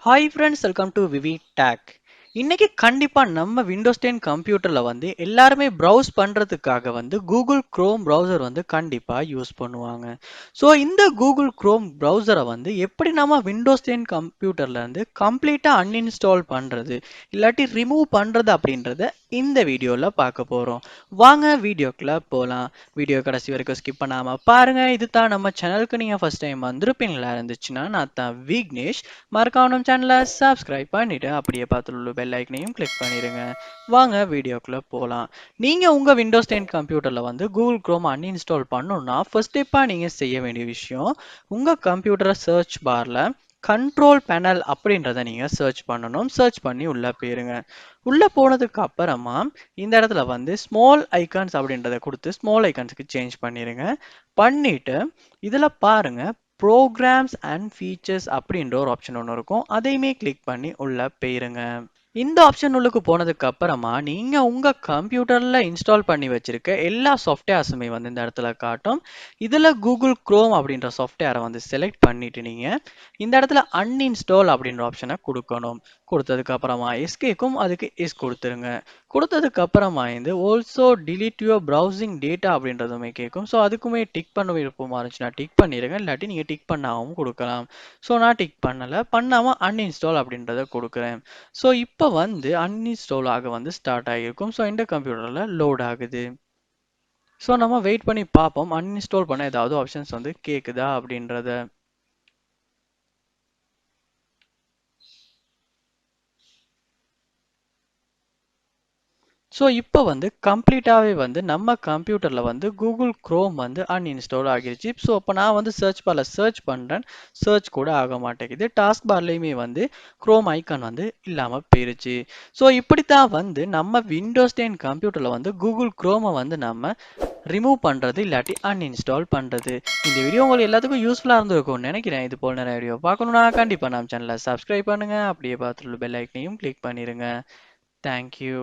Hi friends, welcome to VividTech. இன்னைக்கு கண்டிப்பா நம்ம விண்டோஸ் 10 கம்ப்யூட்டர்ல வந்து எல்லாருமே ப்ரௌஸ் பண்றதுக்காக வந்து கூகுள் குரோம் ப்ரௌசர் வந்து கண்டிப்பா யூஸ் பண்ணுவாங்க. ஸோ இந்த கூகுள் குரோம் ப்ரௌசரை வந்து எப்படி நம்ம விண்டோஸ் 10 கம்ப்யூட்டர்ல இருந்து கம்ப்ளீட்டா அன்இன்ஸ்டால் பண்றது இல்லாட்டி ரிமூவ் பண்றது அப்படின்றத இந்த வீடியோல பார்க்க போறோம். வாங்க வீடியோக்குள்ள போலாம். வீடியோ கடைசி வரைக்கும் ஸ்கிப் பண்ணாம பாருங்க. இது தான் நம்ம சேனலுக்கு நீங்க ஃபர்ஸ்ட் டைம் வந்திருப்பீங்களா இருந்துச்சுன்னா, நான் தான் விக்னேஷ். மறக்காம நம்ம சேனலை சப்ஸ்கிரைப் பண்ணிட்டு அப்படியே பார்த்துட்டு உள்ள பெல் ஐக்கனையும் கிளிக் பண்ணிடுங்க. வாங்க வீடியோக்குள்ள போகலாம். நீங்க உங்க விண்டோஸ் 10 கம்ப்யூட்டர்ல வந்து கூகுள் குரோம் அன்இன்ஸ்டால் பண்ணணும்னா ஃபர்ஸ்ட் ஸ்டெப்பா நீங்க செய்ய வேண்டிய விஷயம், உங்க கம்ப்யூட்டரை சர்ச் பார்ல கண்ட்ரோல் பேனல் அப்படின்றத நீங்க சர்ச் பண்ணணும். சர்ச் பண்ணி உள்ள போயிருங்க. உள்ள போனதுக்கு அப்புறமா இந்த இடத்துல வந்து ஸ்மால் ஐகான்ஸ் அப்படின்றத கொடுத்து ஸ்மால் ஐகான்ஸ்க்கு சேஞ்ச் பண்ணிருங்க. பண்ணிட்டு இதுல பாருங்க, ப்ரோக்ராம்ஸ் அண்ட் ஃபீச்சர்ஸ் அப்படின்ற ஒரு ஆப்ஷன் ஒன்று இருக்கும். அதையுமே கிளிக் பண்ணி உள்ள போயிருங்க. இந்த ஆப்ஷன் உள்ளுக்கு போனதுக்கு அப்புறமா நீங்க உங்க கம்ப்யூட்டர்ல இன்ஸ்டால் பண்ணி வச்சிருக்க எல்லா சாஃப்ட்வேர்ஸுமே வந்து இந்த இடத்துல காட்டும். இதுல கூகுள் குரோம் அப்படின்ற சாஃப்ட்வேரை வந்து செலக்ட் பண்ணிட்டு நீங்க இந்த இடத்துல அன்இன்ஸ்டால் அப்படின்ற ஆப்ஷனை கொடுக்கணும். கொடுத்ததுக்கு அப்புறமா எஸ்கேக்கும் அதுக்கு எஸ் கொடுத்துருங்க. கொடுத்ததுக்கு அப்புறமா இந்த also delete your browsing data அப்படின்றதுமே கேட்கும். ஸோ அதுக்குமே டிக் பண்ண விருப்பமா இருந்துச்சுன்னா டிக் பண்ணிடுங்க. இல்லாட்டி நீங்க டிக் பண்ணாமல் கொடுக்கலாம். ஸோ நான் டிக் பண்ணல, பண்ணாம அன்இன்ஸ்டால் அப்படின்றத கொடுக்குறேன். ஸோ இப்போ வந்து அன்இன்ஸ்டால் ஆக வந்து ஸ்டார்ட் ஆகியிருக்கும். ஸோ இந்த கம்ப்யூட்டரில் லோட் ஆகுது. ஸோ நம்ம வெயிட் பண்ணி பார்ப்போம் அன்இன்ஸ்டால் பண்ண ஏதாவது ஆப்ஷன்ஸ் வந்து கேட்குதா அப்படின்றத. ஸோ இப்போ வந்து கம்ப்ளீட்டாகவே வந்து நம்ம கம்ப்யூட்டரில் வந்து கூகுள் குரோம் வந்து அன்இன்ஸ்டால் ஆகிருச்சு. ஸோ அப்போ நான் வந்து சர்ச் பாரில் சர்ச் பண்ணுறேன், சர்ச் கூட ஆக மாட்டேங்குது. டாஸ்க் பார்லையுமே வந்து குரோம் ஐக்கான் வந்து இல்லாமல் போயிருச்சு. ஸோ இப்படி தான் வந்து நம்ம விண்டோஸ் 10 கம்ப்யூட்டரில் வந்து கூகுள் குரோமை வந்து நம்ம ரிமூவ் பண்ணுறது இல்லாட்டி அன்இன்ஸ்டால் பண்ணுறது. இந்த வீடியோ உங்களுக்கு எல்லாத்துக்கும் யூஸ்ஃபுல்லாக இருந்திருக்கும்னு நினைக்கிறேன். இது போல் நிறைய வீடியோ பார்க்கணுன்னா கண்டிப்பாக நம்ம சேனலை சப்ஸ்கிரைப் பண்ணுங்கள். அப்படியே பார்த்துட்டு பெல் ஐக்கனையும் கிளிக் பண்ணிடுங்க. தேங்க்யூ.